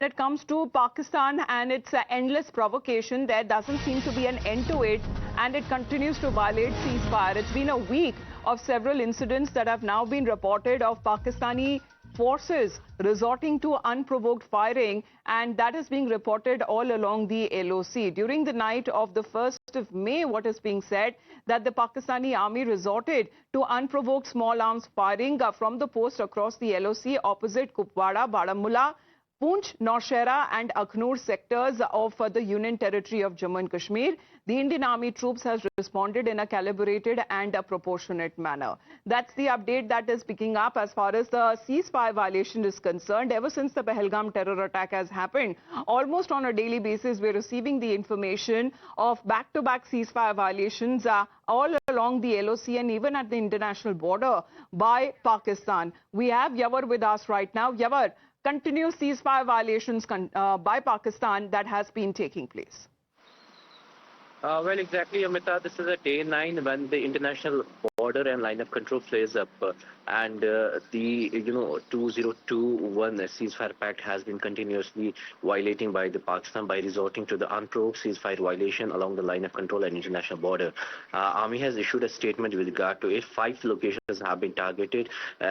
it comes to Pakistan and its endless provocation, there doesn't seem to be an end to it, and it continues to violate ceasefire. It's been a week of several incidents that have now been reported of Pakistani forces resorting to unprovoked firing, and that is being reported all along the LOC. During the night of the 1st of May, what is being said that the Pakistani army resorted to unprovoked small arms firing from the post across the LOC opposite Kupwara, Baramulla, Poonch, Nowshera and Akhnur sectors of the Union Territory of Jammu and Kashmir. The Indian Army troops has responded in a calibrated and a proportionate manner. That's the update that is picking up as far as the ceasefire violation is concerned. Ever since the Pahalgam terror attack has happened, almost on a daily basis, we're receiving the information of back-to-back ceasefire violations all along the LOC and even at the international border by Pakistan. We have Yawar with us right now. Yawar, continuous ceasefire violations by Pakistan that has been taking place. Well, exactly, Amita. This is a day 9 when the international border and line of control plays up, and the 2021 ceasefire pact has been continuously violating by the Pakistan by resorting to the unprovoked ceasefire violation along the line of control and international border. Army has issued a statement with regard to it. 5 locations have been targeted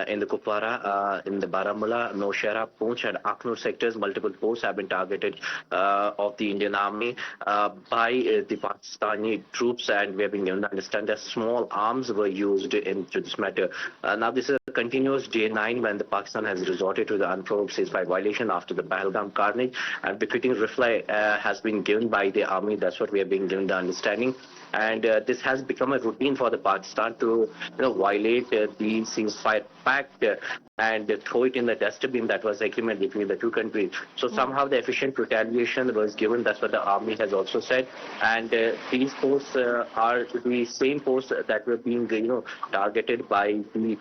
in the Kupwara, in the Baramulla, Nowshera, Poonch and Akhnur sectors. Multiple posts have been targeted of the Indian Army by the Pakistani troops, and we have been given to understand that small arms were used into this matter. Now, this is a continuous day 9 when the Pakistan has resorted to the unprovoked ceasefire violation after the Pahalgam carnage, and befitting reply has been given by the army. That's what we are being given the understanding. And this has become a routine for the Pakistan to violate the ceasefire pact and throw it in the dustbin that was agreement between the two countries. So somehow the efficient retaliation was given. That's what the army has also said. And these posts are the same posts that were being targeted by the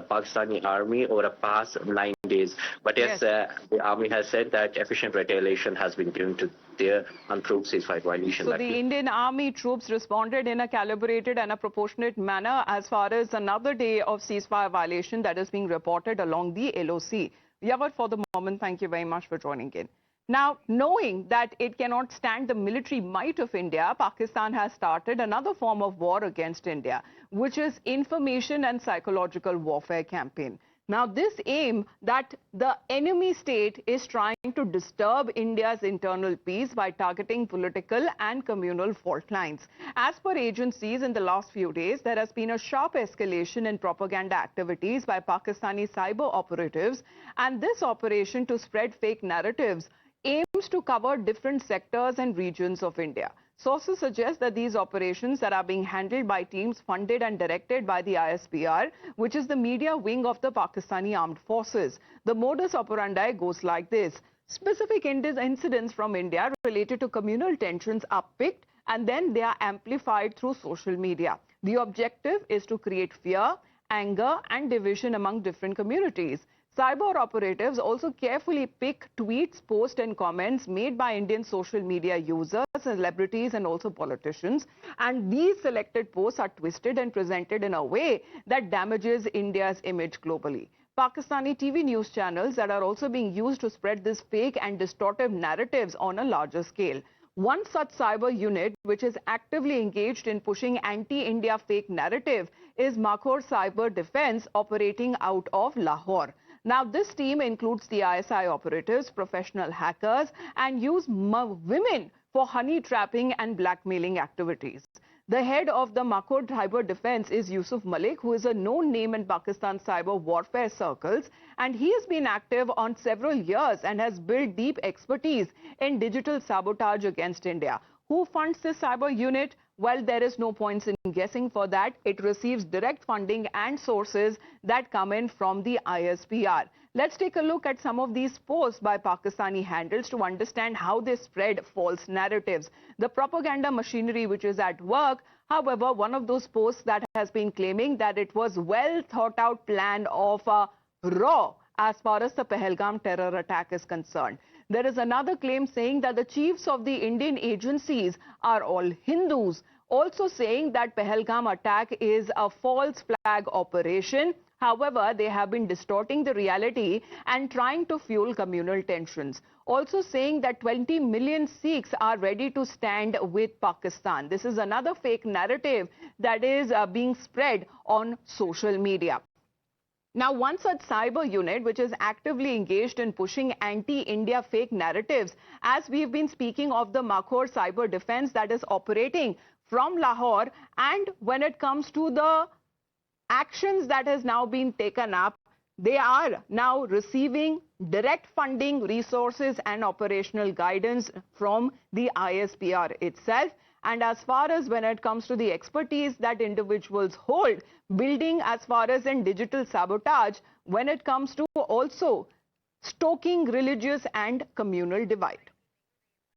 Pakistani army over a past 9 days. But yes, the army has said that efficient retaliation has been given to their unprovoked ceasefire violation. So the Indian Army troops responded in a calibrated and a proportionate manner as far as another day of ceasefire violation that is being reported along the LOC. Yawar, for the moment, thank you very much for joining in. Now, knowing that it cannot stand the military might of India, Pakistan has started another form of war against India, which is information and psychological warfare campaign. Now, this aim that the enemy state is trying to disturb India's internal peace by targeting political and communal fault lines. As per agencies, in the last few days, there has been a sharp escalation in propaganda activities by Pakistani cyber operatives, and this operation to spread fake narratives aims to cover different sectors and regions of India. Sources suggest that these operations that are being handled by teams funded and directed by the ISPR, which is the media wing of the Pakistani Armed Forces. The modus operandi goes like this. Specific incidents from India related to communal tensions are picked and then they are amplified through social media. The objective is to create fear, anger and division among different communities. Cyber operatives also carefully pick tweets, posts and comments made by Indian social media users, celebrities and also politicians. And these selected posts are twisted and presented in a way that damages India's image globally. Pakistani TV news channels that are also being used to spread this fake and distortive narratives on a larger scale. One such cyber unit which is actively engaged in pushing anti-India fake narrative is Makhor Cyber Defense, operating out of Lahore. Now, this team includes the ISI operatives, professional hackers, and use women for honey trapping and blackmailing activities. The head of the Makhor Cyber Defense is Yusuf Malik, who is a known name in Pakistan cyber warfare circles, and he has been active on several years and has built deep expertise in digital sabotage against India. Who funds this cyber unit? Well, there is no point in guessing for that. It receives direct funding and sources that come in from the ISPR. Let's take a look at some of these posts by Pakistani handles to understand how they spread false narratives. The propaganda machinery which is at work. However, one of those posts that has been claiming that it was well thought out plan of RAW as far as the Pahalgam terror attack is concerned. There is another claim saying that the chiefs of the Indian agencies are all Hindus, also saying that Pahalgam attack is a false flag operation. However, they have been distorting the reality and trying to fuel communal tensions. Also saying that 20 million Sikhs are ready to stand with Pakistan. This is another fake narrative that is being spread on social media. Now, one such cyber unit which is actively engaged in pushing anti-India fake narratives, as we've been speaking of the Makhor cyber defense that is operating from Lahore, and when it comes to the actions that has now been taken up, they are now receiving direct funding, resources and operational guidance from the ISPR itself. And as far as when it comes to the expertise that individuals hold, building as far as in digital sabotage, when it comes to also stoking religious and communal divide.